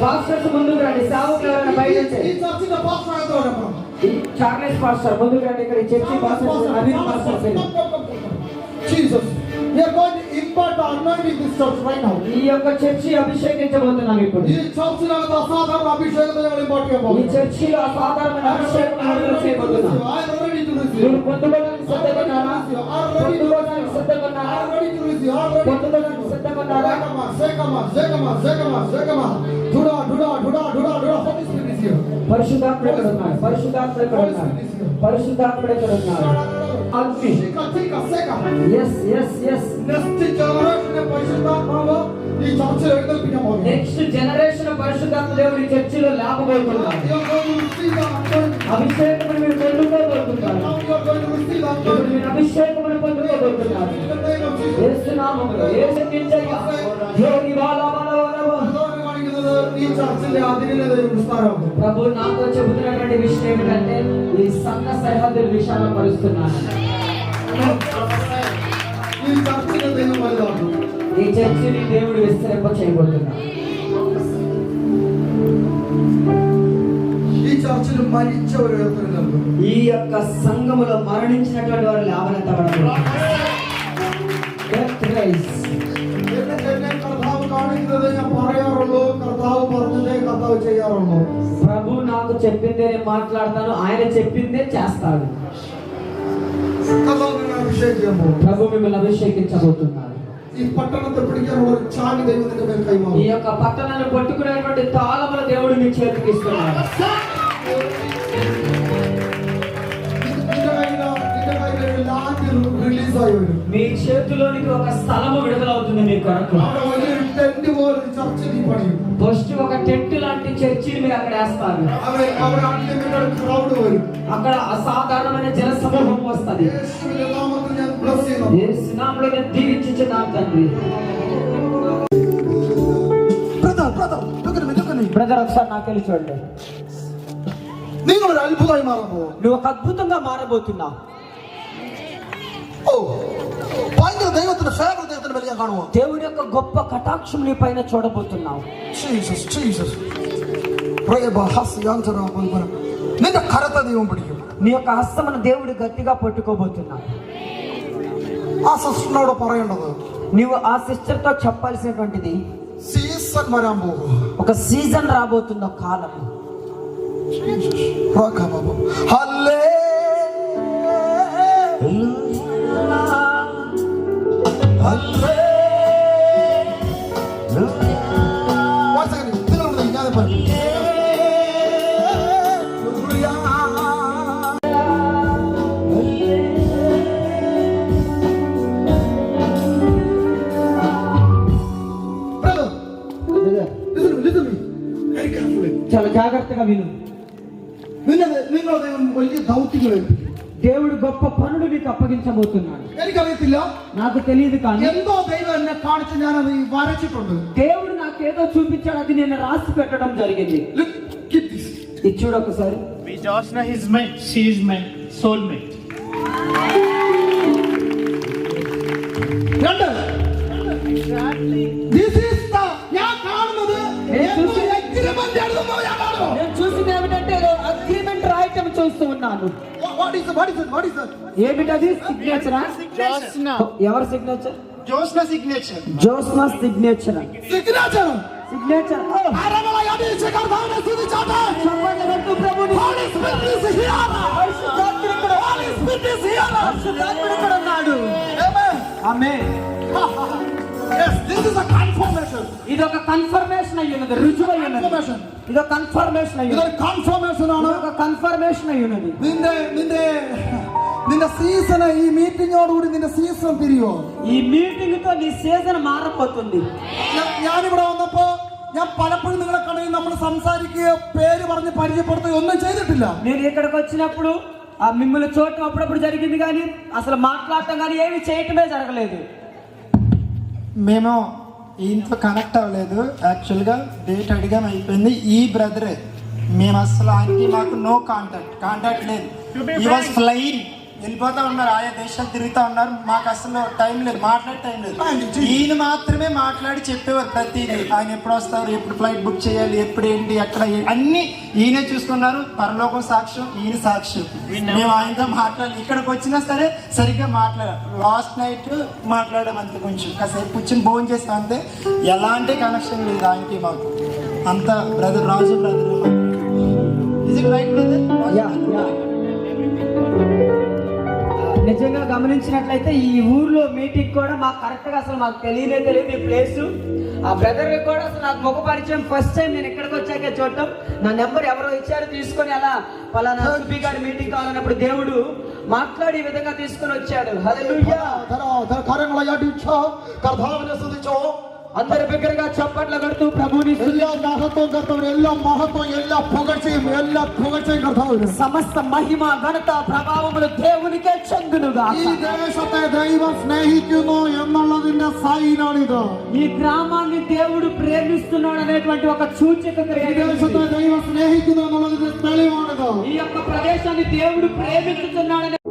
Pastors ముందుకు రండి, సేవకులు ఎవరైనా బయట చార్లెస్ పాస్టర్ ముందుకు రండి. ఇక్కడ church pastor Abhin pastor. Jesus, we are going to impart the anointing this church right now. ఈ యొక్క చర్చి అభిషేకించబోతున్నాం ఇప్పుడు. ఈ చర్చిలో అసాధారణ అభిషేకం ఇంపార్ట్ చేయబోతున్నాం. ఈ చర్చిలో అసాధారణ అభిషేకం చేయబోతున్నాం. మీరు పొందుకోవడానికి సిద్ధంగా ఉన్నారా? పొందుకోవడానికి సిద్ధంగా ఉన్నారా? పొందుకోవడానికి సిద్ధంగా ఉన్నారా? పరిశుద్ధాత్ముడు ఎక్కడ ఉన్నాడు? పరిశుద్ధాత్ముడు ఎక్కడ ఉన్నాడు? పరిశుద్ధాత్ముడు ఎక్కడ ఉన్నాడు? నెక్స్ట్ జనరేషన్ పరిశుద్ధాత్మ దేవుడు ఈ చర్చిలో లేకపోతున్నాడు. అభిషేకం మీరు పొందుకోబోతున్నారు. మీరు అభిషేకం పొందుకోబోతున్నారు. యేసునామములో యేసుకించయ్యా యోగి బాలా బాలా ప్రభు నాతో చెబుతున్నటువంటి విషయం ఏమిటంటే ఈ సంఘ సరిహద్దుల విషయాలు పరుస్తున్నాను. ఈ చర్చిని దేవుడు విస్తరింప చేయబోతున్నాడు. ఈ యొక్క సంఘములో మరణించినటువంటి వారు లేవనెత్తబడతారు. ప్రభు నాకు చెప్పిందే మాట్లాడతాను, ఆయన చెప్పిందే చేస్తాడు. ప్రభు మిమ్మల్ని అభిషేకించబోతున్నారు. ఈ యొక్క పట్టణాన్ని పట్టుకునేటువంటి తాళముల దేవుడు మీ చేతికి ఇస్తున్నాడు. మీ చేతిలోనికి ఒక స్థలము విడుదలవుతుంది. మీ కొరకు ఫస్ట్ ఒక టెంట్ లాంటి చర్చిని మీరు అక్కడ వేస్తారు. అక్కడ అసాధారణమైన జన సమూహం వస్తుంది. దీవించుచున్నాను తండ్రి. బ్రదర్ ఒకసారి నాకెళ్ళి చూడండి. నువ్వు ఒక అద్భుతంగా మారబోతున్నావు. దేవుడి యొక్క గొప్ప కటాక్షం నీ పైన చూడబోతున్నావు. నీ యొక్క హస్తమును దేవుడు గట్టిగా పట్టుకోబోతున్నావు. నీవు ఆ సిస్టర్ తో చెప్పాల్సినటువంటిది ఒక సీజన్ రాబోతుంది, ఒక కాలం. చాలా జాగ్రత్తగా విను. దేవుడు గొప్ప పనులు నీకు అప్పగించబోతున్నాడు. నాకు తెలియదు కానీ దేవుడు నాకేదో చూపించాడు, అది నేను రాసి పెట్టడం జరిగింది. ఇది చూడు ఒకసారి. నేను చూసింది ఏమిటంటే అగ్రిమెంట్ రాయటం చూస్తూ ఉన్నాను. ఏమిటది? సిగ్నేచరా? ఎవరి signature? Josna signature. Josna signature. Signature. Signature. ఇది ఒక కన్ఫర్మేషన్ అయ్యున్నది, రుజువు అయ్యున్నది. ఇది ఒక కన్ఫర్మేషన్ అయ్యున్నది. కన్ఫర్మేషన్ అయ్యున్నది. നിന്റെ സീസൺ ഈ മീറ്റിംഗോടുകൂടി നിന്റെ സീസൺ പിരിയോ. ഈ മീറ്റിംഗ് తో నీ సీజన్ మారబోతుంది. ഞാനിവിടെ വന്നപ്പോ ഞാൻ പലപ്പോഴും നിങ്ങളെ കടയിൽ നമ്മൾ സംസാരിക്കുകയോ പേര് പറഞ്ഞ് పరిచయപ്പെടുത്തുകയോ ഒന്നും ചെയ്തിട്ടില്ല. నేను ఇక్కడికి వచ్చినప్పుడు మిమ్మల్ని చూడటం అప్పుడప్పుడు జరిగింది, కానీ అసలు మాట్లాడటం కానీ ఏమి చేయటమే జరగలేదు. మేము ఇంట్లో కనెక్ట్ అవ్వలేదు. యాక్చువల్గా డేట్ అడిగాం, అయిపోయింది. ఈ బ్రదరే మేము అసలు ఆయనకి మాకు నో కాంటాక్ట్ లేదు. హీ వాస్ ఫ్లయింగ్ వెళ్ళిపోతా ఉన్నారు, ఆయా దేశాలు తిరుగుతూ ఉన్నారు. మాకు అసలు టైం లేదు, మాట్లాడే టైం లేదు. ఈయన మాత్రమే మాట్లాడి చెప్పేవారు ప్రతిదీ. ఆయన ఎప్పుడు వస్తారు, ఎప్పుడు ఫ్లైట్ బుక్ చేయాలి, ఎప్పుడు ఏంటి, ఎక్కడ అన్ని ఈయనే చూసుకున్నారు. పరలోకం సాక్ష్యం, ఈయన సాక్ష్యం. మేము ఆయనతో మాట్లాడాలి, ఇక్కడికి వచ్చినా సరే సరిగ్గా మాట్లాడాలి. లాస్ట్ నైట్ మాట్లాడాం అంతే, కొంచెం కాసేపు కూర్చొని భోజనం చేస్తాం అంతే. ఎలాంటి కనెక్షన్ లేదు ఆయనకి మాకు. అంత brother Raju brother. Is it right brother? నిజంగా గమనించినట్లయితే ఈ ఊర్లో మీటింగ్ కూడా మాకు కరెక్ట్ గా అసలు మాకు తెలియదు ఈ ప్లేస్. ఆ బ్రదర్ కూడా అసలు నాకు ముఖ పరిచయం ఫస్ట్ టైం నేను ఇక్కడికి వచ్చాకే చూడటం. నా నెంబర్ ఎవరో ఇచ్చారు, తీసుకొని అలా పలానా సుబ్బి గారి మీటింగ్ కావాలన్నప్పుడు దేవుడు మాట్లాడి ఈ విధంగా తీసుకొని వచ్చాడు. హల్లెలూయా. కార్యങ്ങളെ അടിച്ചോ കർത്താവിനെ സ്തുതിച്ചോ. అందరి బిగ్గరగా చప్పట్లు కొడుతూ ప్రభువుని എല്ലാ മഹത്വവും കർത്താവിന്, എല്ലാ മഹത്വവും എല്ലാ പുകഴ്ചയും കർത്താവിന്. సమస్త మహిమ ఘనత ప్రభావములు దేవునికే చెందునుగా. ഈ ദേശത്തെ ദൈവം സ്നേഹിക്കുന്നു എന്നുള്ളതിന്റെ സൈനാണിത്. ఈ గ్రామాన్ని దేవుడు ప్రేమిస్తున్నాడు అనేటువంటి ఒక సూచక క్రియ. ഈ ദേശത്തെ ദൈവം സ്നേഹിക്കുന്നു എന്നുള്ളതിന്റെ തെളിവാണിത്. ఈ యొక్క ప్రదేశాన్ని దేవుడు ప్రేమిస్తున్నాడు.